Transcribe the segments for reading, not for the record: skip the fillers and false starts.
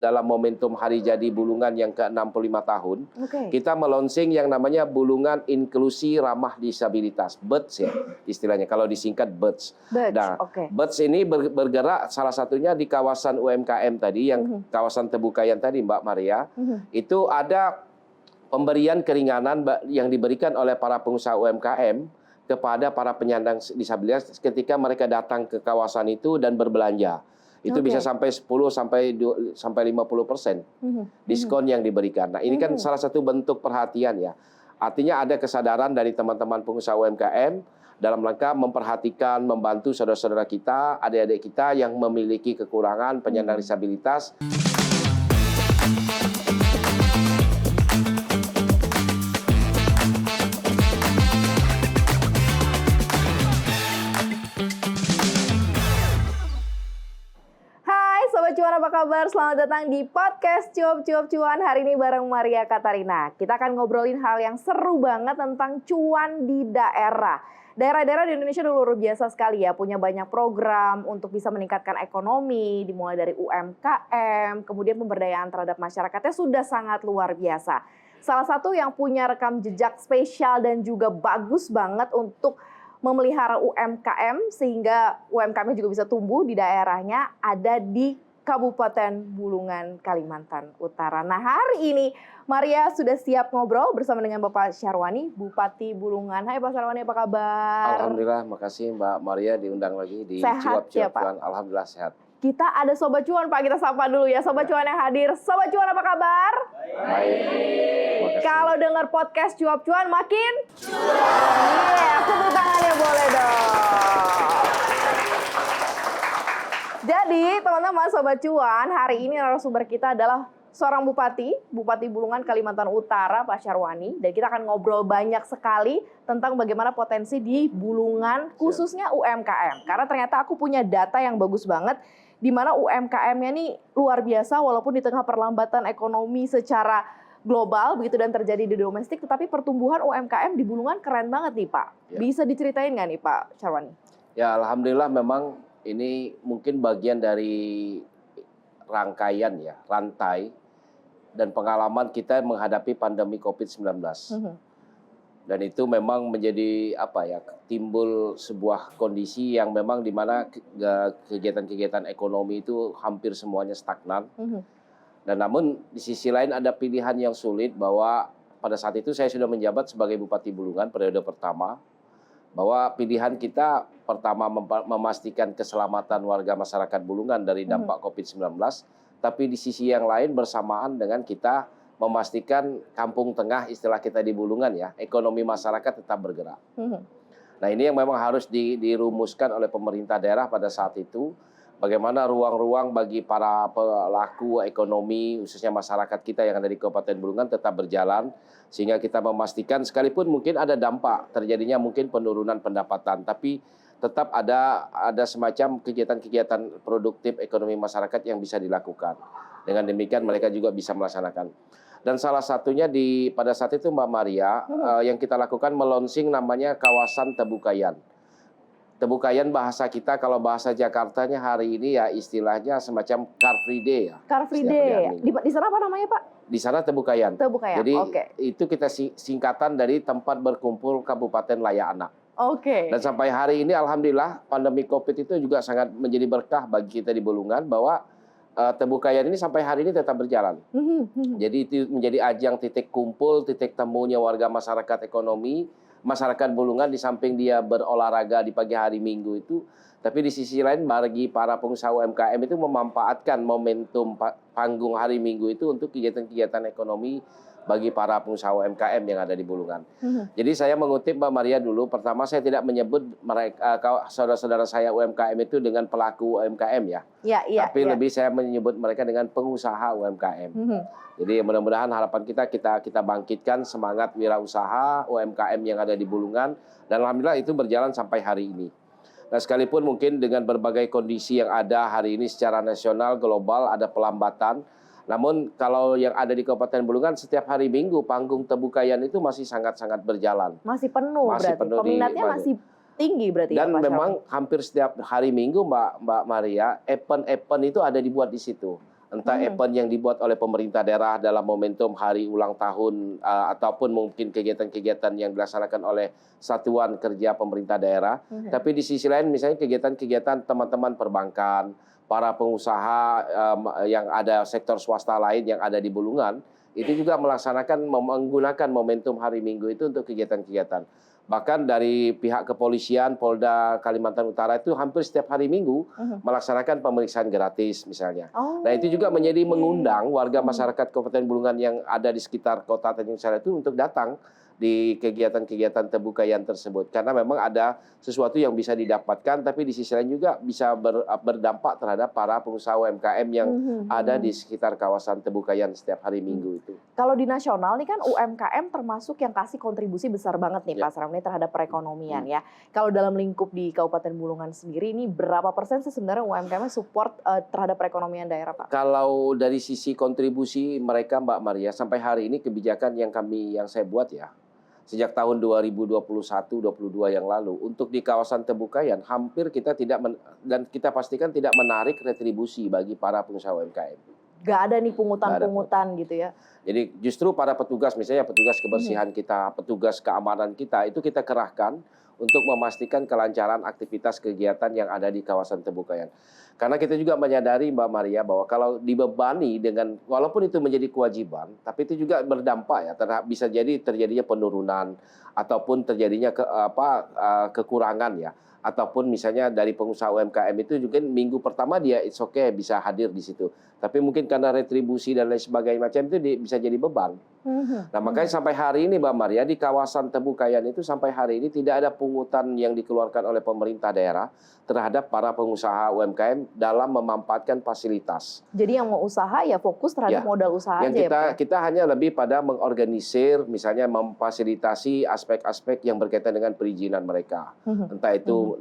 dalam momentum Hari Jadi Bulungan yang ke-65 tahun, kita melonsing yang namanya Bulungan Inklusi Ramah Disabilitas, BIRDS ya istilahnya, kalau disingkat BIRDS. Nah, BIRDS ini bergerak salah satunya di kawasan UMKM tadi, yang kawasan Tebukayan tadi Mbak Maria, itu ada pemberian keringanan yang diberikan oleh para pengusaha UMKM kepada para penyandang disabilitas ketika mereka datang ke kawasan itu dan berbelanja. Itu bisa sampai 10-50% diskon yang diberikan. Nah, ini kan salah satu bentuk perhatian ya. Artinya ada kesadaran dari teman-teman pengusaha UMKM dalam rangka memperhatikan, membantu saudara-saudara kita, adik-adik kita yang memiliki kekurangan penyandang disabilitas. Sobat Cuan, apa kabar? Selamat datang di podcast Cuap Cuap Cuan. Hari ini bareng Maria Katarina. Kita akan ngobrolin hal yang seru banget tentang cuan di daerah. Daerah-daerah di Indonesia luar biasa sekali ya, punya banyak program untuk bisa meningkatkan ekonomi, dimulai dari UMKM, kemudian pemberdayaan terhadap masyarakatnya sudah sangat luar biasa. Salah satu yang punya rekam jejak spesial dan juga bagus banget untuk memelihara UMKM sehingga UMKM juga bisa tumbuh di daerahnya ada di Kabupaten Bulungan, Kalimantan Utara. Nah, hari ini Maria sudah siap ngobrol bersama dengan Bapak Syarwani, Bupati Bulungan. Hai Pak Syarwani, apa kabar? Alhamdulillah, makasih Mbak Maria diundang lagi di Cuap Cuap Cuan. Alhamdulillah sehat. Kita ada Sobat Cuan, Pak. Kita sapa dulu ya Sobat Cuan yang hadir. Sobat Cuan, apa kabar? Baik. Kalau dengar podcast Cuap Cuan makin cuan. Iya, tepuk tangannya boleh dong. Jadi, teman-teman Sobat Cuan, hari ini narasumber kita adalah seorang Bupati Bulungan Kalimantan Utara, Pak Syarwani. Dan kita akan ngobrol banyak sekali tentang bagaimana potensi di Bulungan, khususnya UMKM. Karena ternyata aku punya data yang bagus banget, di mana UMKM-nya nih luar biasa walaupun di tengah perlambatan ekonomi secara global begitu dan terjadi di domestik, tetapi pertumbuhan UMKM di Bulungan keren banget nih Pak. Bisa diceritain nggak nih Pak Syarwani? Ya, alhamdulillah memang ini mungkin bagian dari rangkaian ya, rantai dan pengalaman kita menghadapi pandemi COVID-19. Dan itu memang menjadi timbul sebuah kondisi yang memang di mana kegiatan-kegiatan ekonomi itu hampir semuanya stagnan. Dan namun di sisi lain ada pilihan yang sulit bahwa pada saat itu saya sudah menjabat sebagai Bupati Bulungan periode pertama, bahwa pilihan kita pertama memastikan keselamatan warga masyarakat Bulungan dari dampak COVID-19, tapi di sisi yang lain bersamaan dengan kita memastikan kampung tengah istilah kita di Bulungan ya, ekonomi masyarakat tetap bergerak. Nah, ini yang memang harus dirumuskan oleh pemerintah daerah pada saat itu, bagaimana ruang-ruang bagi para pelaku ekonomi, khususnya masyarakat kita yang ada di Kabupaten Bulungan tetap berjalan, sehingga kita memastikan sekalipun mungkin ada dampak terjadinya mungkin penurunan pendapatan, tapi tetap ada semacam kegiatan-kegiatan produktif ekonomi masyarakat yang bisa dilakukan. Dengan demikian mereka juga bisa melaksanakan. Dan salah satunya pada saat itu Mbak Maria, yang kita lakukan melonsing namanya kawasan Tebukayan. Tebukayan bahasa kita, kalau bahasa Jakartanya hari ini ya istilahnya semacam Car Free Day ya. Car Free Day. Di sana apa namanya Pak? Di sana Tebukayan. Jadi itu kita singkatan dari tempat berkumpul Kabupaten Layak Anak. Dan sampai hari ini alhamdulillah pandemi COVID itu juga sangat menjadi berkah bagi kita di Bulungan bahwa Tebukayan ini sampai hari ini tetap berjalan. Jadi itu menjadi ajang titik kumpul, titik temunya warga masyarakat ekonomi, masyarakat Bulungan di samping dia berolahraga di pagi hari Minggu itu, tapi di sisi lain bagi para pengusaha UMKM itu memanfaatkan momentum panggung hari Minggu itu untuk kegiatan-kegiatan ekonomi bagi para pengusaha UMKM yang ada di Bulungan. Jadi saya mengutip Mbak Maria dulu, pertama saya tidak menyebut mereka saudara-saudara saya UMKM itu dengan pelaku UMKM ya. Tapi lebih saya menyebut mereka dengan pengusaha UMKM. Jadi mudah-mudahan harapan kita bangkitkan semangat wirausaha UMKM yang ada di Bulungan, dan alhamdulillah itu berjalan sampai hari ini. Nah, sekalipun mungkin dengan berbagai kondisi yang ada hari ini secara nasional, global ada pelambatan, namun kalau yang ada di Kabupaten Bulungan setiap hari Minggu panggung Tebukayan itu masih sangat-sangat berjalan. Masih penuh berarti. Peminatnya masih tinggi berarti. Dan memang hampir setiap hari Minggu Mbak Maria, event-event itu ada dibuat di situ. entah event yang dibuat oleh pemerintah daerah dalam momentum hari ulang tahun ataupun mungkin kegiatan-kegiatan yang dilaksanakan oleh satuan kerja pemerintah daerah. Tapi di sisi lain misalnya kegiatan-kegiatan teman-teman perbankan, para pengusaha yang ada sektor swasta lain yang ada di Bulungan, itu juga melaksanakan menggunakan momentum hari Minggu itu untuk kegiatan-kegiatan. Bahkan dari pihak kepolisian Polda Kalimantan Utara itu hampir setiap hari Minggu melaksanakan pemeriksaan gratis misalnya. Nah itu juga menjadi mengundang warga masyarakat Kabupaten Bulungan yang ada di sekitar Kota Tanjung Lesung itu untuk datang di kegiatan-kegiatan tebukayan tersebut. Karena memang ada sesuatu yang bisa didapatkan, tapi di sisi lain juga bisa berdampak terhadap para pengusaha UMKM yang ada di sekitar kawasan tebukayan setiap hari Minggu itu. Kalau di nasional nih kan UMKM termasuk yang kasih kontribusi besar banget nih Pak Sarwani terhadap perekonomian ya. Kalau dalam lingkup di Kabupaten Bulungan sendiri ini berapa persen sih sebenarnya UMKM support terhadap perekonomian daerah Pak? Kalau dari sisi kontribusi mereka Mbak Maria, sampai hari ini kebijakan yang saya buat ya, sejak tahun 2021-22 yang lalu, untuk di kawasan tebukayan hampir kita dan kita pastikan tidak menarik retribusi bagi para pengusaha UMKM. Gak ada nih pungutan-pungutan gitu ya? Jadi justru para petugas, misalnya petugas kebersihan kita, petugas keamanan kita, itu kita kerahkan untuk memastikan kelancaran aktivitas kegiatan yang ada di kawasan tebukayan. Karena kita juga menyadari Mbak Maria bahwa kalau dibebani dengan, walaupun itu menjadi kewajiban, tapi itu juga berdampak ya, bisa jadi terjadinya penurunan ataupun terjadinya kekurangan ya. Ataupun misalnya dari pengusaha UMKM itu juga minggu pertama dia it's okay bisa hadir di situ. Tapi mungkin karena retribusi dan lain sebagainya macam itu bisa jadi beban. Nah makanya sampai hari ini Mbak Maria di kawasan Tebukayan itu sampai hari ini tidak ada pungutan yang dikeluarkan oleh pemerintah daerah terhadap para pengusaha UMKM dalam memanfaatkan fasilitas. Jadi yang mau usaha ya fokus terhadap modal usaha yang aja kita hanya lebih pada mengorganisir misalnya memfasilitasi aspek-aspek yang berkaitan dengan perizinan mereka. Entah itu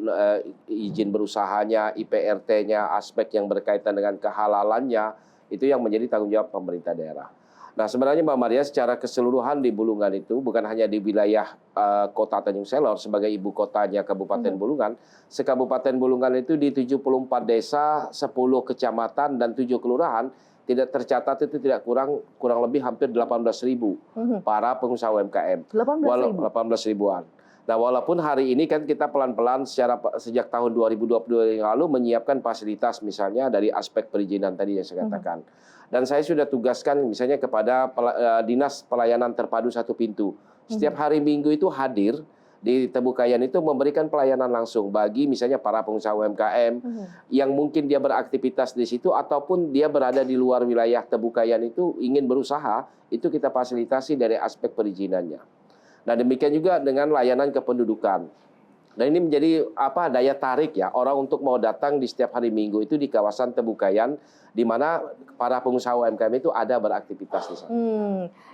izin berusahanya, IPRT-nya, aspek yang berkaitan dengan kehalalannya, itu yang menjadi tanggung jawab pemerintah daerah. Nah sebenarnya Mbak Maria secara keseluruhan di Bulungan itu bukan hanya di wilayah Kota Tanjung Selor sebagai ibu kotanya Kabupaten Bulungan, sekabupaten Bulungan itu di 74 desa, 10 kecamatan dan 7 kelurahan tidak tercatat itu tidak kurang lebih hampir 18.000 para pengusaha UMKM. 18 ribuan. Nah, walaupun hari ini kan kita pelan-pelan sejak tahun 2022 yang lalu menyiapkan fasilitas misalnya dari aspek perizinan tadi yang saya katakan. Dan saya sudah tugaskan misalnya kepada Dinas Pelayanan Terpadu Satu Pintu. Setiap hari Minggu itu hadir di Tebukayan itu memberikan pelayanan langsung bagi misalnya para pengusaha UMKM yang mungkin dia beraktivitas di situ ataupun dia berada di luar wilayah Tebukayan itu ingin berusaha, itu kita fasilitasi dari aspek perizinannya. Nah demikian juga dengan layanan kependudukan. Dan ini menjadi daya tarik ya orang untuk mau datang di setiap hari Minggu itu di kawasan Tebukayan di mana para pengusaha UMKM itu ada beraktivitas di sana.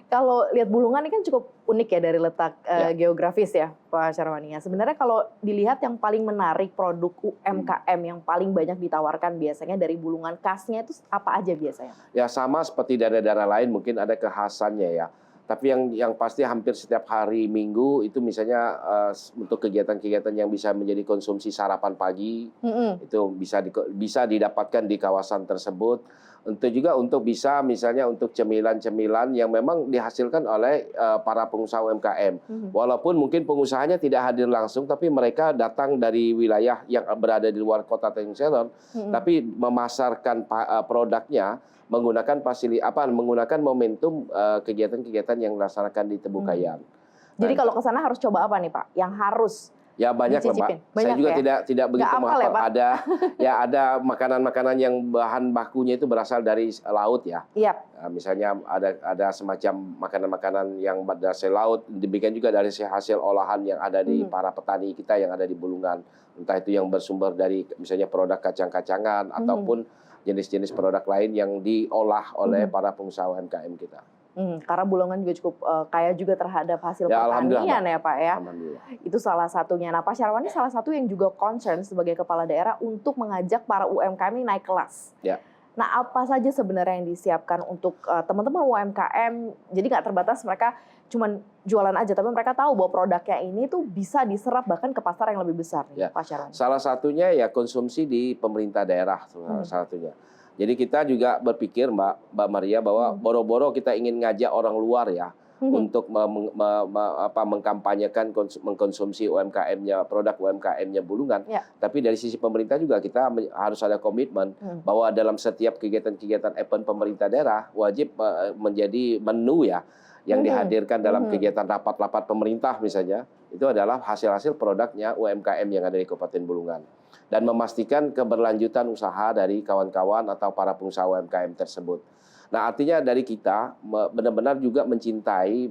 Kalau lihat Bulungan ini kan cukup unik ya dari letak geografis ya Pak Sarwani. Sebenarnya kalau dilihat yang paling menarik produk UMKM yang paling banyak ditawarkan biasanya dari Bulungan, khasnya itu apa aja biasanya? Ya sama seperti daerah-daerah lain mungkin ada kekhasannya ya. Tapi yang pasti hampir setiap hari Minggu itu misalnya untuk kegiatan-kegiatan yang bisa menjadi konsumsi sarapan pagi itu bisa didapatkan di kawasan tersebut. Untuk juga untuk bisa misalnya untuk cemilan-cemilan yang memang dihasilkan oleh para pengusaha UMKM. Walaupun mungkin pengusahanya tidak hadir langsung, tapi mereka datang dari wilayah yang berada di luar Kota Tanjung Selor, tapi memasarkan produknya menggunakan menggunakan momentum kegiatan-kegiatan yang dilaksanakan di Tebukayan. Jadi kalau ke sana harus coba apa nih Pak? Yang harus ya banyak loh Pak. Saya juga tidak begitu menghafal. Ada makanan-makanan yang bahan bakunya itu berasal dari laut ya. Misalnya ada semacam makanan-makanan yang berasal laut. Demikian juga dari hasil olahan yang ada di para petani kita yang ada di Bulungan. Entah itu yang bersumber dari misalnya produk kacang-kacangan ataupun jenis-jenis produk lain yang diolah oleh para pengusaha UMKM kita. Karena Bulungan juga cukup kaya juga terhadap hasil pertanian ya Pak ya. Itu salah satunya. Nah Pak Sarwani salah satu yang juga concern sebagai kepala daerah untuk mengajak para UMKM ini naik kelas. Nah apa saja sebenarnya yang disiapkan untuk teman-teman UMKM, jadi nggak terbatas mereka cuman jualan aja, tapi mereka tahu bahwa produknya ini tuh bisa diserap bahkan ke pasar yang lebih besar nih, Pak Sarwani. Salah satunya ya konsumsi di pemerintah daerah salah satunya. Jadi kita juga berpikir Mbak Maria bahwa boro-boro kita ingin ngajak orang luar ya untuk mengkampanyekan mengkonsumsi UMKM-nya, produk UMKM-nya Bulungan. Ya. Tapi dari sisi pemerintah juga kita harus ada komitmen bahwa dalam setiap kegiatan-kegiatan event pemerintah daerah wajib menjadi menu ya yang dihadirkan dalam kegiatan rapat-rapat pemerintah misalnya, itu adalah hasil-hasil produknya UMKM yang ada di Kabupaten Bulungan. Dan memastikan keberlanjutan usaha dari kawan-kawan atau para pengusaha UMKM tersebut. Nah, artinya dari kita benar-benar juga mencintai,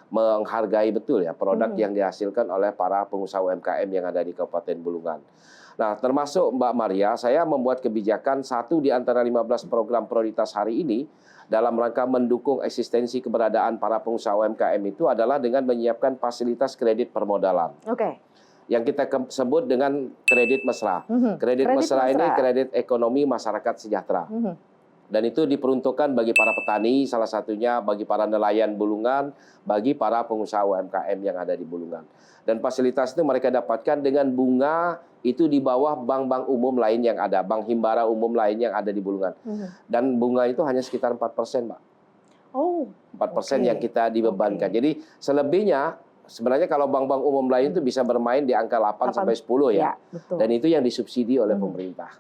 menghargai betul ya produk yang dihasilkan oleh para pengusaha UMKM yang ada di Kabupaten Bulungan. Nah, termasuk Mbak Maria, saya membuat kebijakan satu di antara 15 program prioritas hari ini dalam rangka mendukung eksistensi keberadaan para pengusaha UMKM itu adalah dengan menyiapkan fasilitas kredit permodalan. Oke. Yang kita sebut dengan kredit mesra. Kredit mesra ini kredit ekonomi masyarakat sejahtera. Dan itu diperuntukkan bagi para petani, salah satunya bagi para nelayan Bulungan, bagi para pengusaha UMKM yang ada di Bulungan. Dan fasilitas itu mereka dapatkan dengan bunga itu di bawah bank-bank umum lain yang ada, bank himbara umum lain yang ada di Bulungan. Dan bunga itu hanya sekitar 4%, Mbak. Oh, 4% yang kita dibebankan. Jadi selebihnya sebenarnya kalau bank-bank umum lain itu bisa bermain di angka 8 sampai 10 ya. Betul. Dan itu yang disubsidi oleh pemerintah.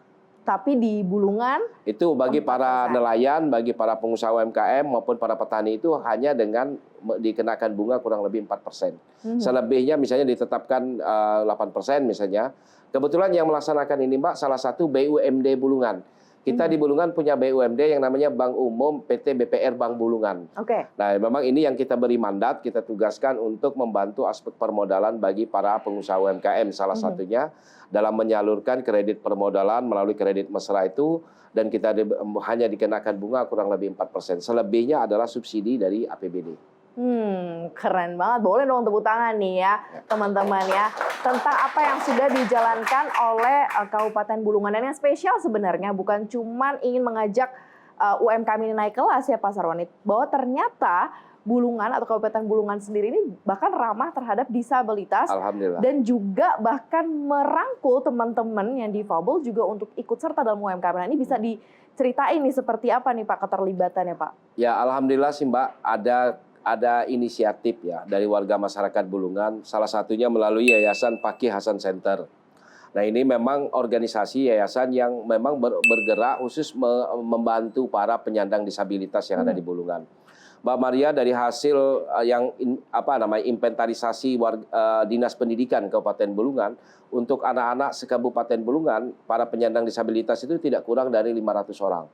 Tapi di Bulungan itu bagi para nelayan, bagi para pengusaha UMKM maupun para petani itu hanya dengan dikenakan bunga kurang lebih 4%. Selebihnya misalnya ditetapkan 8% misalnya. Kebetulan yang melaksanakan ini Mbak salah satu BUMD Bulungan. Kita di Bulungan punya BUMD yang namanya Bank Umum PT BPR Bank Bulungan. Oke. Nah, memang ini yang kita beri mandat, kita tugaskan untuk membantu aspek permodalan bagi para pengusaha UMKM. Salah satunya dalam menyalurkan kredit permodalan melalui kredit mesra itu, dan kita hanya dikenakan bunga kurang lebih 4%. Selebihnya adalah subsidi dari APBD. Keren banget. Boleh dong tepuk tangan nih ya, teman-teman ya. Tentang apa yang sudah dijalankan oleh Kabupaten Bulungan. Dan yang spesial sebenarnya bukan cuman ingin mengajak UMKM ini naik kelas ya Pak Sarwanit. Bahwa ternyata Bulungan atau Kabupaten Bulungan sendiri ini bahkan ramah terhadap disabilitas. Alhamdulillah. Dan juga bahkan merangkul teman-teman yang difabel juga untuk ikut serta dalam UMKM. Nah, ini bisa diceritain nih seperti apa nih Pak keterlibatannya Pak? Ya Alhamdulillah sih Mbak, ada inisiatif ya dari warga masyarakat Bulungan, salah satunya melalui Yayasan Fakih Hasan Center. Nah ini memang organisasi yayasan yang memang bergerak khusus membantu para penyandang disabilitas yang ada di Bulungan. Mbak Maria, dari hasil yang inventarisasi Dinas Pendidikan Kabupaten Bulungan untuk anak-anak sekabupaten Bulungan, para penyandang disabilitas itu tidak kurang dari 500 orang.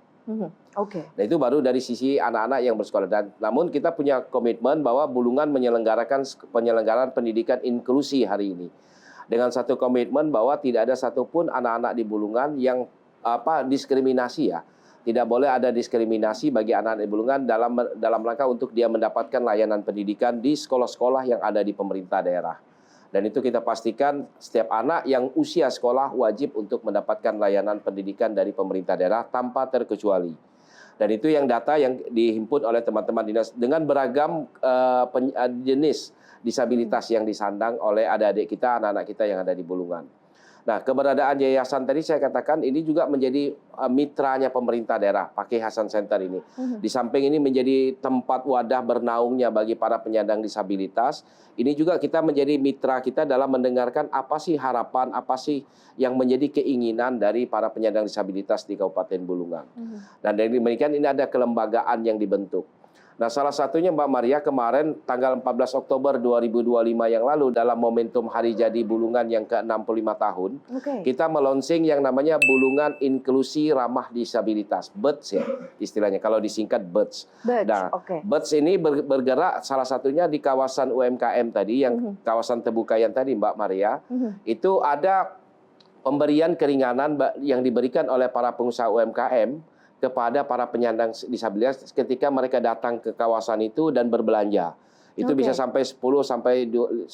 Oke. Nah itu baru dari sisi anak-anak yang bersekolah. Dan namun kita punya komitmen bahwa Bulungan menyelenggarakan penyelenggaraan pendidikan inklusi hari ini. Dengan satu komitmen bahwa tidak ada satupun anak-anak di Bulungan yang diskriminasi ya. Tidak boleh ada diskriminasi bagi anak-anak di Bulungan dalam rangka untuk dia mendapatkan layanan pendidikan di sekolah-sekolah yang ada di pemerintah daerah. Dan itu kita pastikan setiap anak yang usia sekolah wajib untuk mendapatkan layanan pendidikan dari pemerintah daerah tanpa terkecuali. Dan itu yang data yang dihimpun oleh teman-teman dinas dengan beragam jenis disabilitas yang disandang oleh adik-adik kita, anak-anak kita yang ada di Bulungan. Nah, keberadaan yayasan tadi saya katakan ini juga menjadi mitranya pemerintah daerah, Fakih Hasan Center ini. Di samping ini menjadi tempat wadah bernaungnya bagi para penyandang disabilitas, ini juga kita menjadi mitra kita dalam mendengarkan apa sih harapan, apa sih yang menjadi keinginan dari para penyandang disabilitas di Kabupaten Bulungan. Dan dari demikian ini ada kelembagaan yang dibentuk. Nah, salah satunya Mbak Maria kemarin tanggal 14 Oktober 2025 yang lalu dalam momentum Hari Jadi Bulungan yang ke-65 tahun, kita melonsing yang namanya Bulungan Inklusi Ramah Disabilitas, BEDS ya istilahnya, kalau disingkat BEDS. Nah, BEDS ini bergerak salah satunya di kawasan UMKM tadi, yang kawasan terbuka yang tadi Mbak Maria, itu ada pemberian keringanan yang diberikan oleh para pengusaha UMKM kepada para penyandang disabilitas ketika mereka datang ke kawasan itu dan berbelanja. Itu bisa sampai 10 sampai 50%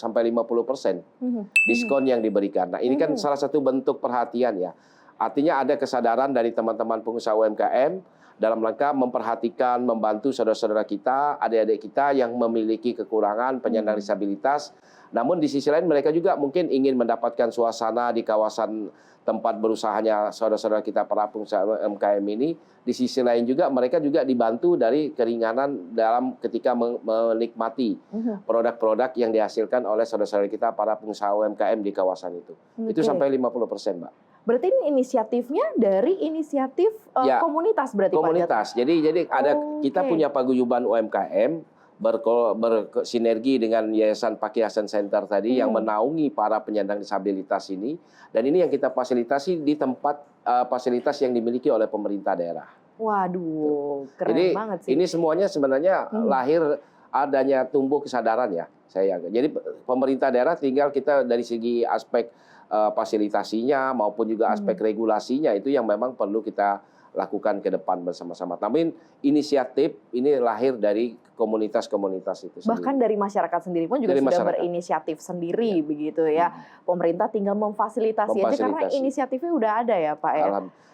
diskon yang diberikan. Nah, ini kan salah satu bentuk perhatian ya. Artinya ada kesadaran dari teman-teman pengusaha UMKM dalam rangka memperhatikan, membantu saudara-saudara kita, adik-adik kita yang memiliki kekurangan penyandang disabilitas. Namun di sisi lain mereka juga mungkin ingin mendapatkan suasana di kawasan tempat berusahanya saudara-saudara kita para pengusaha UMKM ini. Di sisi lain juga mereka juga dibantu dari keringanan dalam ketika menikmati produk-produk yang dihasilkan oleh saudara-saudara kita para pengusaha UMKM di kawasan itu. Itu sampai 50%, Mbak. Berarti ini inisiatifnya dari inisiatif komunitas berarti Pak? Komunitas. Jadi ada kita punya paguyuban UMKM bersinergi dengan Yayasan Paki Hasan Center tadi yang menaungi para penyandang disabilitas ini, dan ini yang kita fasilitasi di tempat fasilitas yang dimiliki oleh pemerintah daerah. Waduh, keren Jadi, banget sih. ini semuanya sebenarnya lahir adanya tumbuh kesadaran ya. Jadi pemerintah daerah tinggal kita dari segi aspek fasilitasinya maupun juga aspek regulasinya itu yang memang perlu kita lakukan ke depan bersama-sama. Tapi inisiatif ini lahir dari komunitas-komunitas itu sendiri. Bahkan dari masyarakat sendiri pun juga Dari sudah masyarakat. berinisiatif sendiri begitu ya. Pemerintah tinggal memfasilitasi aja karena inisiatifnya udah ada ya Pak ya.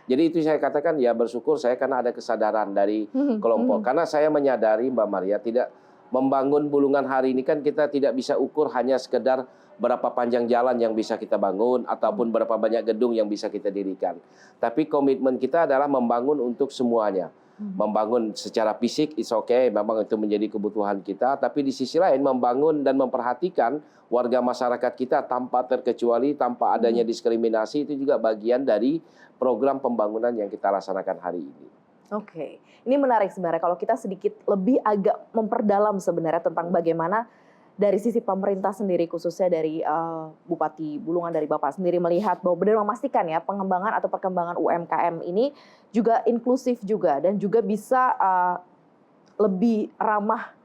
Jadi itu saya katakan ya bersyukur saya karena ada kesadaran dari kelompok. Karena saya menyadari Mbak Maria tidak membangun Bulungan hari ini kan kita tidak bisa ukur hanya sekedar berapa panjang jalan yang bisa kita bangun ataupun berapa banyak gedung yang bisa kita dirikan. Tapi komitmen kita adalah membangun untuk semuanya. Membangun secara fisik is okay, memang itu menjadi kebutuhan kita, tapi di sisi lain membangun dan memperhatikan warga masyarakat kita tanpa terkecuali, tanpa adanya diskriminasi, itu juga bagian dari program pembangunan yang kita laksanakan hari ini. Oke, ini menarik sebenarnya kalau kita sedikit lebih agak memperdalam sebenarnya tentang bagaimana dari sisi pemerintah sendiri, khususnya dari Bupati Bulungan, dari Bapak sendiri melihat bahwa benar memastikan ya pengembangan atau perkembangan UMKM ini juga inklusif juga dan juga bisa lebih ramah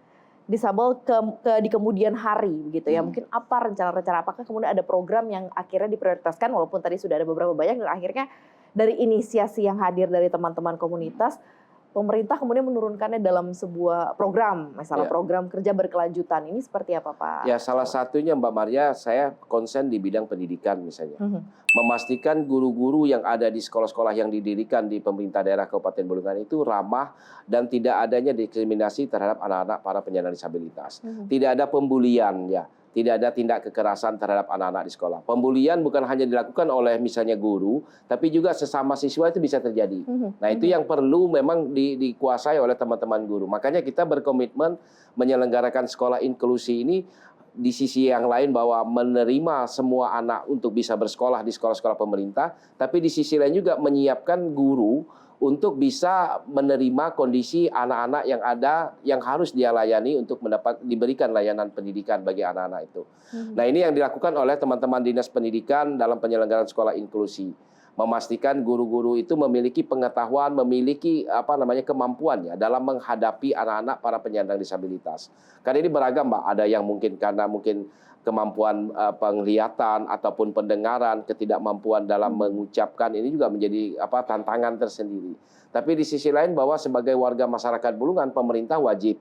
disabel di kemudian hari begitu ya. Mungkin apa rencana-rencana, apakah kemudian ada program yang akhirnya diprioritaskan walaupun tadi sudah ada beberapa banyak dan akhirnya dari inisiasi yang hadir dari teman-teman komunitas, pemerintah kemudian menurunkannya dalam sebuah program, misalnya program kerja berkelanjutan. Ini seperti apa Pak? Ya salah satunya Mbak Maria, saya konsen di bidang pendidikan misalnya. Memastikan guru-guru yang ada di sekolah-sekolah yang didirikan di pemerintah daerah Kabupaten Bulungan itu ramah dan tidak adanya diskriminasi terhadap anak-anak para penyandang disabilitas. Tidak ada pembulian ya. Tidak ada tindak kekerasan terhadap anak-anak di sekolah. Pembulian bukan hanya dilakukan oleh misalnya guru, tapi juga sesama siswa itu bisa terjadi. Nah itu yang perlu memang dikuasai oleh teman-teman guru. Makanya kita berkomitmen menyelenggarakan sekolah inklusi ini di sisi yang lain bahwa menerima semua anak untuk bisa bersekolah di sekolah-sekolah pemerintah, tapi di sisi lain juga menyiapkan guru untuk bisa menerima kondisi anak-anak yang ada yang harus dia layani untuk diberikan layanan pendidikan bagi anak-anak itu. Nah ini yang dilakukan oleh teman-teman Dinas Pendidikan dalam penyelenggaraan sekolah inklusi. Memastikan guru-guru itu memiliki pengetahuan, memiliki kemampuan ya dalam menghadapi anak-anak para penyandang disabilitas. Karena ini beragam Mbak, ada yang mungkin karena kemampuan penglihatan ataupun pendengaran, ketidakmampuan dalam mengucapkan, ini juga menjadi tantangan tersendiri. Tapi di sisi lain bahwa sebagai warga masyarakat Bulungan, pemerintah wajib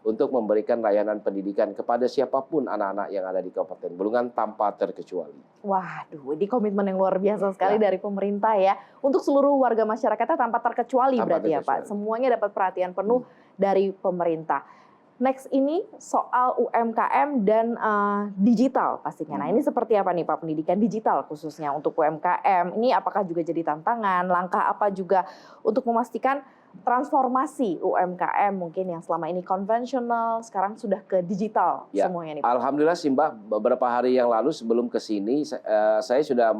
untuk memberikan layanan pendidikan kepada siapapun anak-anak yang ada di Kabupaten Bulungan tanpa terkecuali. Waduh, ini komitmen yang luar biasa sekali dari pemerintah ya. Untuk seluruh warga masyarakatnya tanpa terkecuali berarti ya Pak. Semuanya dapat perhatian penuh dari pemerintah. Next ini soal UMKM dan digital pastinya. Nah ini seperti apa nih Pak pendidikan digital khususnya untuk UMKM? Ini apakah juga jadi tantangan? Langkah apa juga untuk memastikan transformasi UMKM mungkin yang selama ini konvensional sekarang sudah ke digital semuanya nih Pak? Alhamdulillah sih Mbak, beberapa hari yang lalu sebelum ke sini saya sudah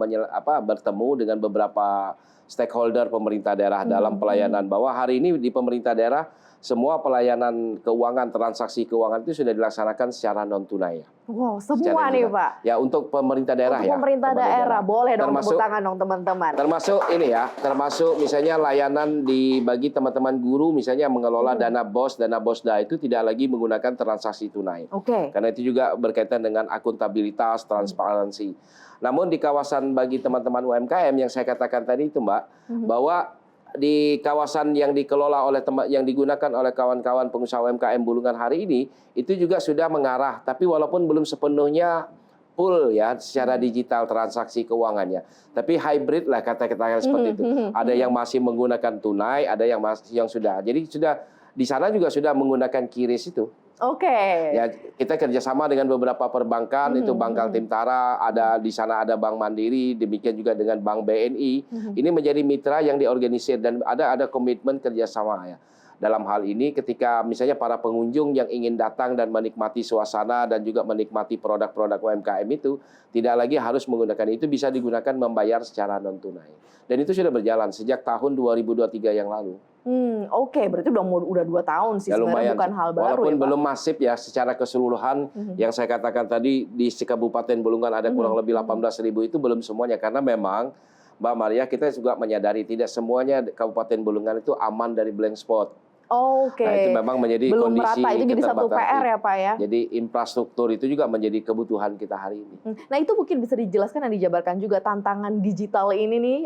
bertemu dengan beberapa stakeholder pemerintah daerah dalam pelayanan, bahwa hari ini di pemerintah daerah semua pelayanan keuangan, transaksi keuangan itu sudah dilaksanakan secara non tunai. Wow, semua nih Pak. Ya untuk pemerintah daerah untuk pemerintah daerah boleh dong tepuk tangan dong teman-teman. Termasuk ini ya, termasuk misalnya layanan bagi teman-teman guru misalnya mengelola dana bosda itu tidak lagi menggunakan transaksi tunai. Karena itu juga berkaitan dengan akuntabilitas, transparansi. Namun di kawasan bagi teman-teman UMKM yang saya katakan tadi itu Mbak, bahwa di kawasan yang dikelola yang digunakan oleh kawan-kawan pengusaha UMKM Bulungan hari ini itu juga sudah mengarah, tapi walaupun belum sepenuhnya full ya secara digital transaksi keuangannya. Tapi hybrid lah kata-kata seperti itu. Ada yang masih menggunakan tunai, ada yang sudah. Jadi sudah di sana juga sudah menggunakan QRIS itu. Oke. Ya, kita kerjasama dengan beberapa perbankan, itu Bank Kaltim-Tara, ada di sana ada Bank Mandiri, demikian juga dengan Bank BNI. Ini menjadi mitra yang diorganisir dan ada komitmen kerjasama ya. Dalam hal ini ketika misalnya para pengunjung yang ingin datang dan menikmati suasana dan juga menikmati produk-produk UMKM itu tidak lagi harus menggunakan itu, bisa digunakan membayar secara non tunai. Dan itu sudah berjalan sejak tahun 2023 yang lalu. Oke, berarti udah 2 tahun sih, Ya, sebenarnya lumayan. bukan hal baru Walaupun ya, Pak. belum masif ya secara keseluruhan, yang saya katakan tadi di Kabupaten Bulungan ada kurang lebih 18.000 itu belum semuanya, karena memang Mbak Maria kita juga menyadari tidak semuanya Kabupaten Bulungan itu aman dari blank spot. Oke. Nah, itu memang menjadi belum kondisi merata, itu jadi satu keterbatasan. PR ya, Pak ya. Jadi infrastruktur itu juga menjadi kebutuhan kita hari ini. Nah, itu mungkin bisa dijelaskan dan dijabarkan juga tantangan digital ini nih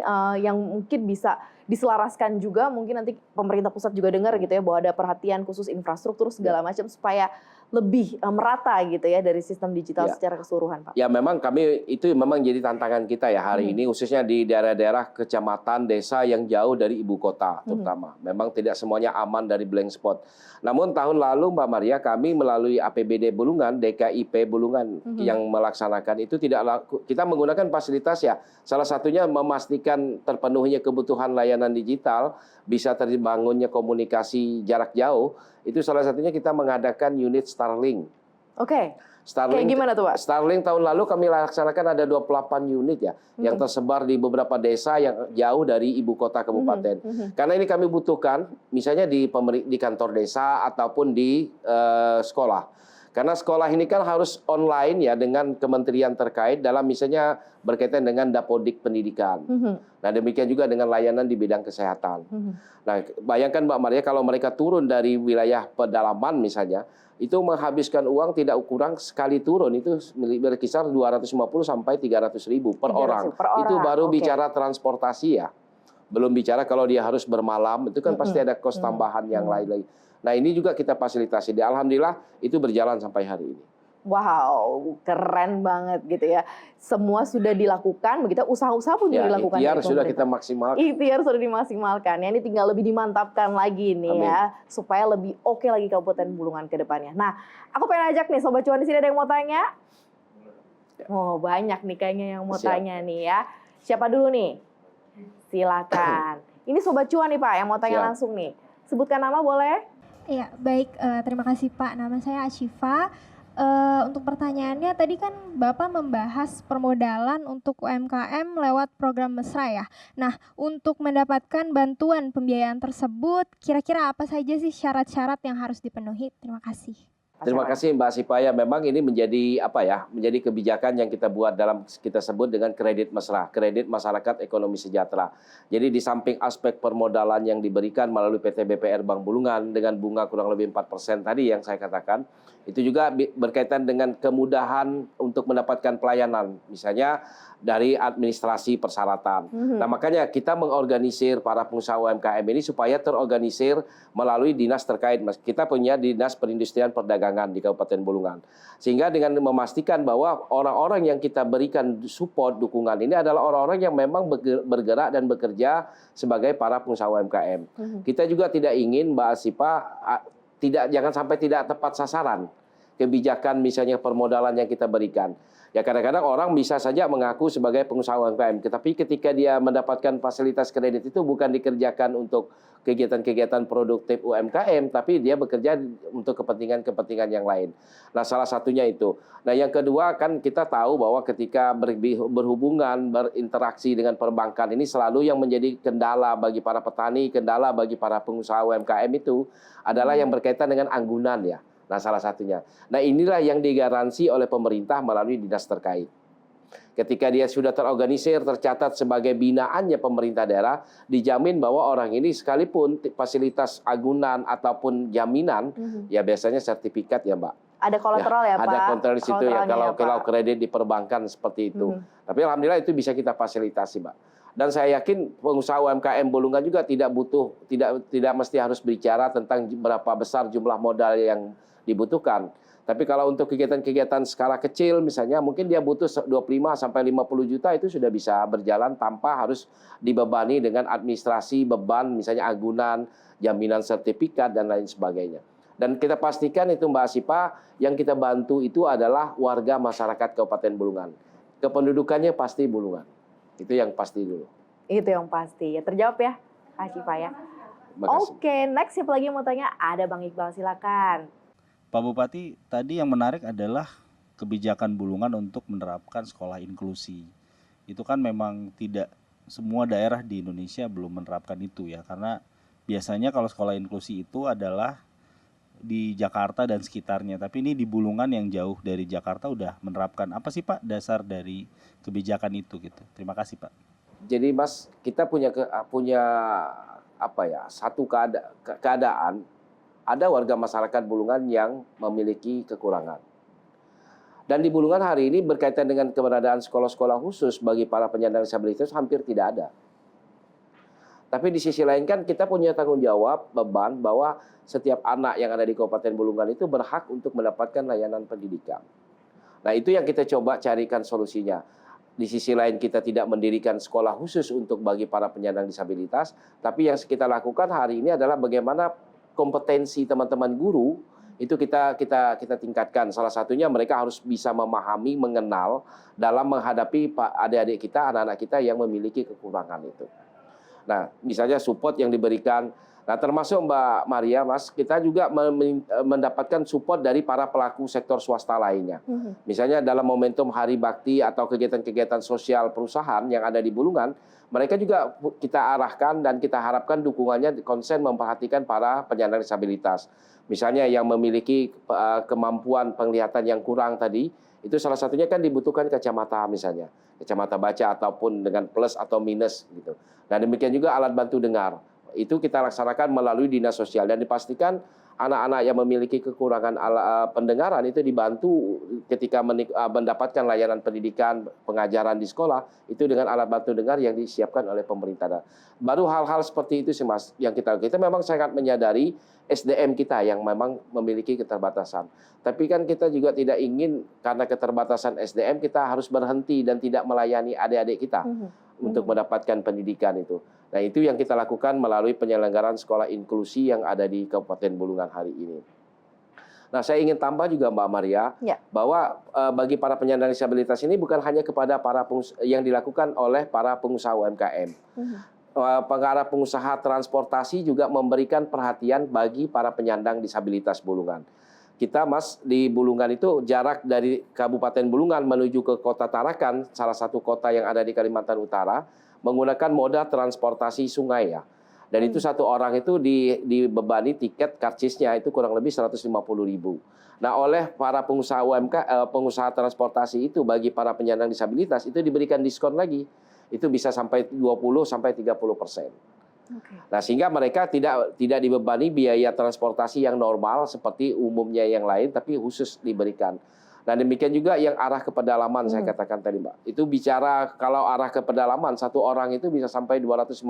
yang mungkin bisa diselaraskan juga, mungkin nanti pemerintah pusat juga dengar gitu ya, bahwa ada perhatian khusus infrastruktur segala macam supaya lebih merata gitu ya dari sistem digital secara keseluruhan, Pak. Ya, memang itu memang jadi tantangan kita ya hari ini, khususnya di daerah-daerah kecamatan, desa yang jauh dari ibu kota terutama. Memang tidak semuanya aman dari blank spot. Namun tahun lalu Mbak Maria, kami melalui APBD Bulungan, DKIP Bulungan yang melaksanakan itu kita menggunakan fasilitas ya. Salah satunya memastikan terpenuhinya kebutuhan layanan digital, bisa terbangunnya komunikasi jarak jauh. Itu salah satunya kita mengadakan unit Starlink. Oke. Starlink, kayak gimana tuh, Pak? Starlink tahun lalu kami laksanakan ada 28 unit ya, yang tersebar di beberapa desa yang jauh dari ibu kota kabupaten. Karena ini kami butuhkan, misalnya di kantor desa ataupun di sekolah. Karena sekolah ini kan harus online ya dengan kementerian terkait dalam misalnya berkaitan dengan Dapodik Pendidikan. Nah, demikian juga dengan layanan di bidang kesehatan. Nah, bayangkan Mbak Maria kalau mereka turun dari wilayah pedalaman misalnya, itu menghabiskan uang tidak kurang sekali turun itu berkisar 250 sampai 300.000 per orang. Itu baru bicara transportasi ya. Belum bicara kalau dia harus bermalam, itu kan pasti ada kos tambahan yang lain-lain. Nah, ini juga kita fasilitasi. Alhamdulillah itu berjalan sampai hari ini. Wow, keren banget gitu ya. Semua sudah dilakukan, begitu usaha-usaha pun juga dilakukan. Ikhtiar sudah kita maksimalkan. Ikhtiar sudah dimaksimalkan. Ya, ini tinggal lebih dimantapkan lagi nih ya, supaya lebih oke lagi Kabupaten Bulungan ke depannya. Nah, aku pengen ajak nih Sobat Cuan di sini, ada yang mau tanya? Oh, banyak nih kayaknya yang mau tanya nih ya. Siapa dulu nih? Silakan. Ini Sobat Cuan nih Pak yang mau tanya langsung nih. Sebutkan nama boleh? Iya, baik. Terima kasih Pak. Nama saya Ashifa. Untuk pertanyaannya, tadi kan Bapak membahas permodalan untuk UMKM lewat program Mesra ya. Nah, untuk mendapatkan bantuan pembiayaan tersebut, kira-kira apa saja sih syarat-syarat yang harus dipenuhi? Terima kasih. Terima kasih Mbak Sipaya. Memang ini menjadi menjadi kebijakan yang kita buat dalam kita sebut dengan kredit mesra, kredit masyarakat ekonomi sejahtera. Jadi di samping aspek permodalan yang diberikan melalui PT BPR Bank Bulungan dengan bunga kurang lebih 4% tadi yang saya katakan, itu juga berkaitan dengan kemudahan untuk mendapatkan pelayanan, misalnya dari administrasi persyaratan. Nah, makanya kita mengorganisir para pengusaha UMKM ini supaya terorganisir melalui dinas terkait. Kita punya Dinas Perindustrian Perdagangan di Kabupaten Bulungan. Sehingga dengan memastikan bahwa orang-orang yang kita berikan support, dukungan ini adalah orang-orang yang memang bergerak dan bekerja sebagai para pengusaha UMKM. Kita juga tidak ingin, Mbak Asipa, jangan sampai tidak tepat sasaran kebijakan misalnya permodalan yang kita berikan. Ya, kadang-kadang orang bisa saja mengaku sebagai pengusaha UMKM, tetapi ketika dia mendapatkan fasilitas kredit itu bukan dikerjakan untuk kegiatan-kegiatan produktif UMKM, tapi dia bekerja untuk kepentingan-kepentingan yang lain. Nah, salah satunya itu. Nah, yang kedua kan kita tahu bahwa ketika berhubungan, berinteraksi dengan perbankan ini selalu yang menjadi kendala bagi para petani, kendala bagi para pengusaha UMKM itu adalah yang berkaitan dengan anggunan ya. Nah, salah satunya. Nah, inilah yang digaransi oleh pemerintah melalui dinas terkait. Ketika dia sudah terorganisir, tercatat sebagai binaannya pemerintah daerah, dijamin bahwa orang ini sekalipun fasilitas agunan ataupun jaminan, ya biasanya sertifikat ya Mbak. Ada kolateral ya Pak? Ada kolateral di situ ya, kalau kredit di perbankan seperti itu. Tapi alhamdulillah itu bisa kita fasilitasi Mbak. Dan saya yakin pengusaha UMKM Bulungan juga tidak mesti harus bicara tentang berapa besar jumlah modal yang dibutuhkan. Tapi kalau untuk kegiatan-kegiatan skala kecil misalnya mungkin dia butuh 25 sampai 50 juta itu sudah bisa berjalan tanpa harus dibebani dengan administrasi beban misalnya agunan, jaminan sertifikat dan lain sebagainya. Dan kita pastikan itu Mbak Asifa yang kita bantu itu adalah warga masyarakat Kabupaten Bulungan. Kependudukannya pasti Bulungan. Itu yang pasti dulu. Itu yang pasti. Ya terjawab ya, Asifa ya. Makasih. Oke, next siapa lagi yang mau tanya? Ada Bang Iqbal, silakan. Pak Bupati, tadi yang menarik adalah kebijakan Bulungan untuk menerapkan sekolah inklusi. Itu kan memang tidak semua daerah di Indonesia belum menerapkan itu ya, karena biasanya kalau sekolah inklusi itu adalah di Jakarta dan sekitarnya, tapi ini di Bulungan yang jauh dari Jakarta udah menerapkan. Apa sih Pak dasar dari kebijakan itu gitu? Terima kasih Pak. Jadi Mas, kita punya satu keadaan ada warga masyarakat Bulungan yang memiliki kekurangan. Dan di Bulungan hari ini berkaitan dengan keberadaan sekolah-sekolah khusus bagi para penyandang disabilitas hampir tidak ada. Tapi di sisi lain kan kita punya tanggung jawab, beban bahwa setiap anak yang ada di Kabupaten Bulungan itu berhak untuk mendapatkan layanan pendidikan. Nah itu yang kita coba carikan solusinya. Di sisi lain kita tidak mendirikan sekolah khusus untuk bagi para penyandang disabilitas, tapi yang kita lakukan hari ini adalah bagaimana kompetensi teman-teman guru itu kita tingkatkan. Salah satunya mereka harus bisa memahami, mengenal dalam menghadapi adik-adik kita, anak-anak kita yang memiliki kekurangan itu. Nah, misalnya support yang diberikan. Nah, termasuk Mbak Maria, Mas, kita juga mendapatkan support dari para pelaku sektor swasta lainnya. Misalnya dalam momentum Hari Bakti atau kegiatan-kegiatan sosial perusahaan yang ada di Bulungan, mereka juga kita arahkan dan kita harapkan dukungannya konsen memperhatikan para penyandang disabilitas. Misalnya yang memiliki kemampuan penglihatan yang kurang tadi, itu salah satunya kan dibutuhkan kacamata misalnya. Kacamata baca ataupun dengan plus atau minus gitu. Dan demikian juga alat bantu dengar. Itu kita laksanakan melalui dinas sosial dan dipastikan anak-anak yang memiliki kekurangan pendengaran itu dibantu ketika mendapatkan layanan pendidikan, pengajaran di sekolah itu dengan alat bantu dengar yang disiapkan oleh pemerintah. Baru hal-hal seperti itu sih Mas yang kita memang sangat menyadari SDM kita yang memang memiliki keterbatasan. Tapi kan kita juga tidak ingin karena keterbatasan SDM kita harus berhenti dan tidak melayani adik-adik kita untuk mendapatkan pendidikan itu. Nah, itu yang kita lakukan melalui penyelenggaraan sekolah inklusi yang ada di Kabupaten Bulungan hari ini. Nah, saya ingin tambah juga Mbak Maria, bahwa bagi para penyandang disabilitas ini bukan hanya kepada yang dilakukan oleh para pengusaha UMKM. Para pengusaha transportasi juga memberikan perhatian bagi para penyandang disabilitas Bulungan. Kita Mas di Bulungan itu jarak dari Kabupaten Bulungan menuju ke Kota Tarakan, salah satu kota yang ada di Kalimantan Utara, menggunakan moda transportasi sungai ya. Dan itu satu orang itu dibebani tiket karcisnya itu kurang lebih 150.000. Nah, oleh para pengusaha pengusaha transportasi itu bagi para penyandang disabilitas itu diberikan diskon lagi. Itu bisa sampai 20 sampai 30%. Nah, sehingga mereka tidak dibebani biaya transportasi yang normal seperti umumnya yang lain, tapi khusus diberikan. Nah, demikian juga yang arah ke pedalaman saya katakan tadi Mbak. Itu bicara kalau arah ke pedalaman satu orang itu bisa sampai 250.000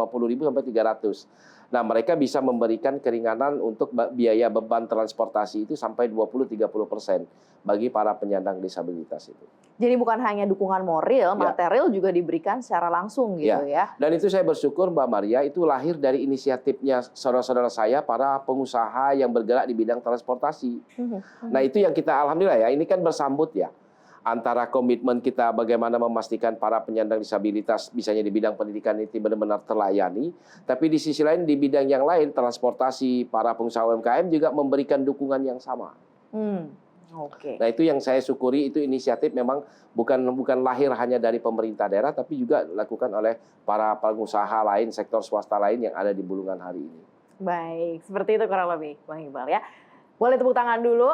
sampai 300. Nah, mereka bisa memberikan keringanan untuk biaya beban transportasi itu sampai 20-30% bagi para penyandang disabilitas itu. Jadi bukan hanya dukungan moral, material juga diberikan secara langsung gitu ya. Dan itu saya bersyukur Mbak Maria itu lahir dari inisiatifnya saudara-saudara saya para pengusaha yang bergerak di bidang transportasi. Nah, itu yang kita alhamdulillah ya, ini kan bersambut ya. Antara komitmen kita bagaimana memastikan para penyandang disabilitas misalnya di bidang pendidikan ini benar-benar terlayani, tapi di sisi lain di bidang yang lain transportasi para pengusaha UMKM juga memberikan dukungan yang sama. Nah, itu yang saya syukuri, itu inisiatif memang bukan lahir hanya dari pemerintah daerah tapi juga dilakukan oleh para pengusaha lain, sektor swasta lain yang ada di Bulungan hari ini. Baik, seperti itu kurang lebih Bang Iqbal ya. Boleh tepuk tangan dulu.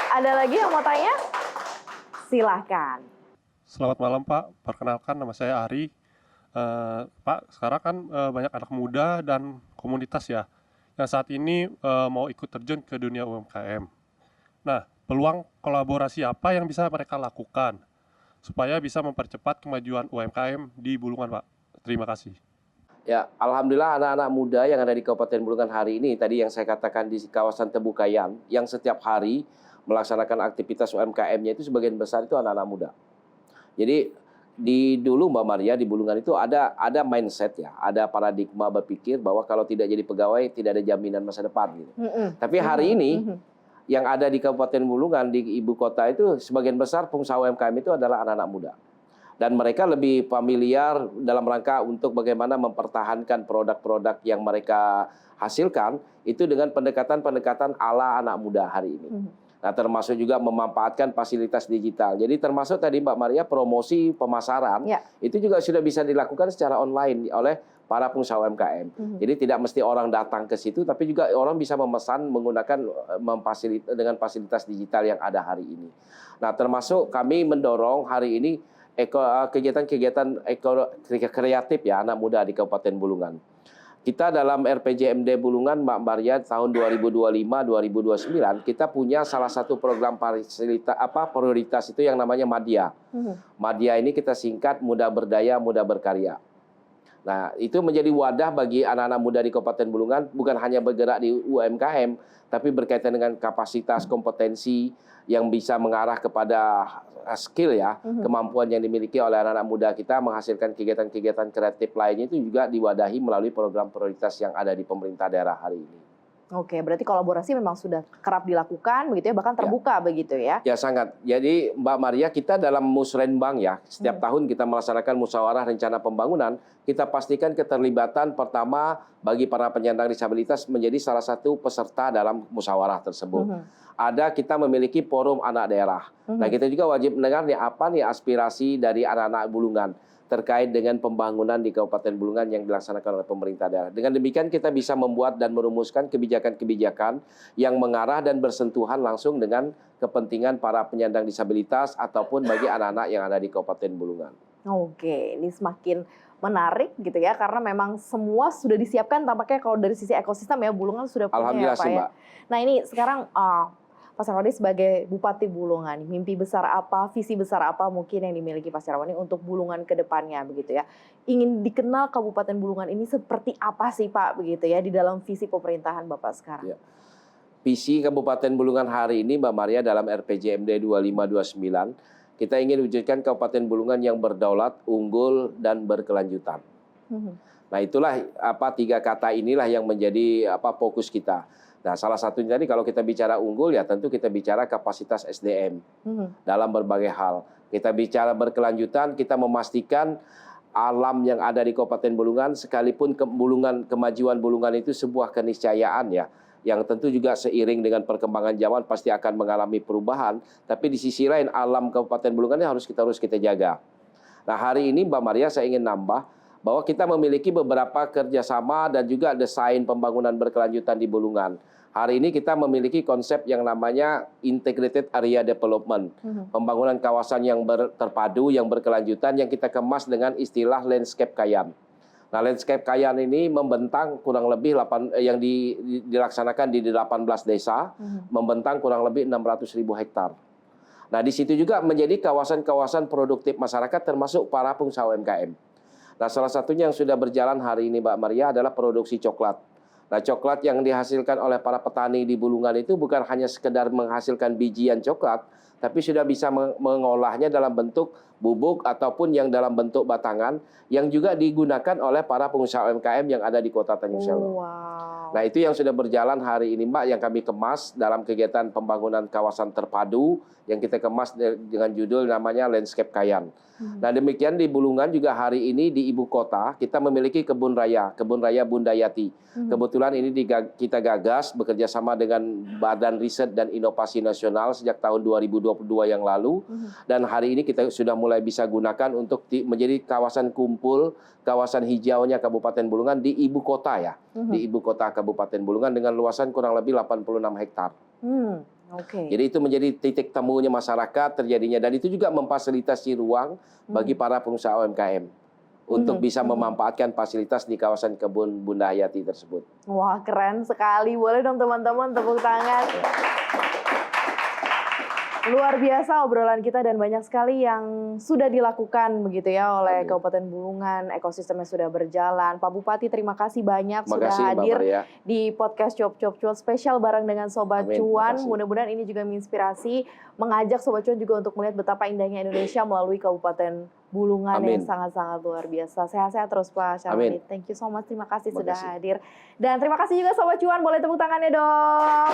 Ada lagi yang mau tanya? Silahkan. Selamat malam Pak, perkenalkan nama saya Ari. Pak, sekarang kan banyak anak muda dan komunitas ya yang saat ini mau ikut terjun ke dunia UMKM. Nah, peluang kolaborasi apa yang bisa mereka lakukan supaya bisa mempercepat kemajuan UMKM di Bulungan Pak? Terima kasih. Ya, alhamdulillah anak-anak muda yang ada di Kabupaten Bulungan hari ini, tadi yang saya katakan di kawasan Tebukayan, yang setiap hari melaksanakan aktivitas UMKM-nya itu sebagian besar itu anak-anak muda. Jadi dulu Mbak Maria di Bulungan itu ada mindset ya, ada paradigma berpikir bahwa kalau tidak jadi pegawai tidak ada jaminan masa depan gitu. Tapi hari ini yang ada di Kabupaten Bulungan di ibu kota itu sebagian besar pengusaha UMKM itu adalah anak-anak muda. Dan mereka lebih familiar dalam rangka untuk bagaimana mempertahankan produk-produk yang mereka hasilkan itu dengan pendekatan-pendekatan ala anak muda hari ini. Nah, termasuk juga memanfaatkan fasilitas digital. Jadi termasuk tadi Mbak Maria promosi pemasaran itu juga sudah bisa dilakukan secara online oleh para pengusaha UMKM. Jadi tidak mesti orang datang ke situ, tapi juga orang bisa memesan menggunakan dengan fasilitas digital yang ada hari ini. Nah, termasuk kami mendorong hari ini kegiatan-kegiatan kreatif ya anak muda di Kabupaten Bulungan. Kita dalam RPJMD Bulungan Mbak Maria tahun 2025-2029 kita punya salah satu program prioritas itu yang namanya Madya. Madya ini kita singkat Muda Berdaya, Muda Berkarya. Nah, itu menjadi wadah bagi anak-anak muda di Kabupaten Bulungan bukan hanya bergerak di UMKM tapi berkaitan dengan kapasitas, kompetensi yang bisa mengarah kepada skill ya, kemampuan yang dimiliki oleh anak-anak muda kita menghasilkan kegiatan-kegiatan kreatif lainnya itu juga diwadahi melalui program prioritas yang ada di pemerintah daerah hari ini. Oke, berarti kolaborasi memang sudah kerap dilakukan begitu ya, bahkan terbuka begitu ya? Ya sangat. Jadi Mbak Maria kita dalam Musrenbang ya, setiap tahun kita melaksanakan musyawarah rencana pembangunan, kita pastikan keterlibatan pertama bagi para penyandang disabilitas menjadi salah satu peserta dalam musyawarah tersebut. Ada kita memiliki forum anak daerah. Nah kita juga wajib mendengar nih apa nih aspirasi dari anak-anak Bulungan terkait dengan pembangunan di Kabupaten Bulungan yang dilaksanakan oleh pemerintah daerah. Dengan demikian kita bisa membuat dan merumuskan kebijakan-kebijakan yang mengarah dan bersentuhan langsung dengan kepentingan para penyandang disabilitas ataupun bagi anak-anak yang ada di Kabupaten Bulungan. Oke, ini semakin menarik gitu ya, karena memang semua sudah disiapkan tampaknya kalau dari sisi ekosistem ya, Bulungan sudah punya ya Pak ya. Nah ini sekarang Pak Syarwani sebagai Bupati Bulungan, mimpi besar apa, visi besar apa mungkin yang dimiliki Pak Syarwani untuk Bulungan ke depannya begitu ya. Ingin dikenal Kabupaten Bulungan ini seperti apa sih Pak begitu ya di dalam visi pemerintahan Bapak sekarang? Ya. Visi Kabupaten Bulungan hari ini Mbak Maria dalam RPJMD 2529, kita ingin wujudkan Kabupaten Bulungan yang berdaulat, unggul dan berkelanjutan. Nah, itulah tiga kata inilah yang menjadi fokus kita. Nah, salah satunya tadi kalau kita bicara unggul ya tentu kita bicara kapasitas SDM dalam berbagai hal. Kita bicara berkelanjutan, kita memastikan alam yang ada di Kabupaten Bulungan sekalipun kemajuan Bulungan itu sebuah keniscayaan ya, yang tentu juga seiring dengan perkembangan zaman pasti akan mengalami perubahan, tapi di sisi lain alam Kabupaten Bulungan harus kita jaga. Nah, hari ini Mbak Maria saya ingin nambah bahwa kita memiliki beberapa kerjasama dan juga desain pembangunan berkelanjutan di Bulungan. Hari ini kita memiliki konsep yang namanya Integrated Area Development, pembangunan kawasan yang terpadu, yang berkelanjutan, yang kita kemas dengan istilah Landscape Kayan. Nah, Landscape Kayan ini membentang kurang lebih yang dilaksanakan di 18 desa, membentang kurang lebih 600.000 hektar. Nah, di situ juga menjadi kawasan-kawasan produktif masyarakat termasuk para pengusaha UMKM. Nah, salah satunya yang sudah berjalan hari ini Mbak Maria adalah produksi coklat. Nah, coklat yang dihasilkan oleh para petani di Bulungan itu bukan hanya sekedar menghasilkan bijian coklat, tapi sudah bisa mengolahnya dalam bentuk bubuk ataupun yang dalam bentuk batangan yang juga digunakan oleh para pengusaha UMKM yang ada di Kota Tanjung Selong. Nah, itu yang sudah berjalan hari ini Mbak, yang kami kemas dalam kegiatan pembangunan kawasan terpadu yang kita kemas dengan judul namanya Landscape Kayan. Nah, demikian di Bulungan juga hari ini di ibu kota kita memiliki Kebun Raya Bundayati. Kebetulan ini kita gagas bekerja sama dengan Badan Riset dan Inovasi Nasional sejak tahun 2022 yang lalu. Dan hari ini kita sudah mulai bisa gunakan untuk menjadi kawasan kumpul, kawasan hijaunya Kabupaten Bulungan di ibu kota ya. Di ibu kota Kabupaten Bulungan dengan luasan kurang lebih 86 hektar. Jadi itu menjadi titik temunya masyarakat terjadinya, dan itu juga memfasilitasi ruang bagi para pengusaha UMKM untuk bisa memanfaatkan fasilitas di kawasan Kebun Bundayati tersebut. Wah, keren sekali. Boleh dong teman-teman tepuk tangan. Luar biasa obrolan kita dan banyak sekali yang sudah dilakukan begitu ya oleh Amin. Kabupaten Bulungan, ekosistemnya sudah berjalan. Pak Bupati terima kasih banyak Terima sudah kasih, Mbak hadir Maria. di podcast Cuap Cuap Cuan spesial bareng dengan Sobat Amin, Cuan. terima kasih. Mudah-mudahan ini juga menginspirasi, mengajak Sobat Cuan juga untuk melihat betapa indahnya Indonesia melalui Kabupaten Bulungan yang Amin. sangat-sangat luar biasa. Sehat-sehat terus Pak Syaroni. Amin. Thank you so much, terima kasih Terima sudah kasih. hadir. Dan terima kasih juga Sobat Cuan, boleh tepuk tangannya dong.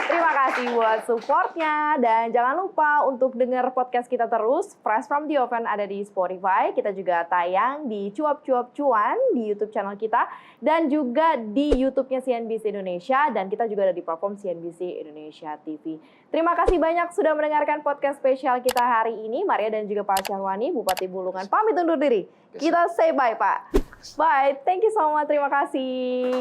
Terima kasih buat supportnya dan jangan lupa untuk dengar podcast kita terus. Fresh from the Oven ada di Spotify. Kita juga tayang di Cuap Cuap Cuan di YouTube channel kita dan juga di YouTube-nya CNBC Indonesia dan kita juga ada di platform CNBC Indonesia TV. Terima kasih banyak sudah mendengarkan podcast spesial kita hari ini. Maria dan juga Pak Syahwani, Bupati Bulungan pamit undur diri. Kita say bye Pak. Bye. Thank you so much. Terima kasih.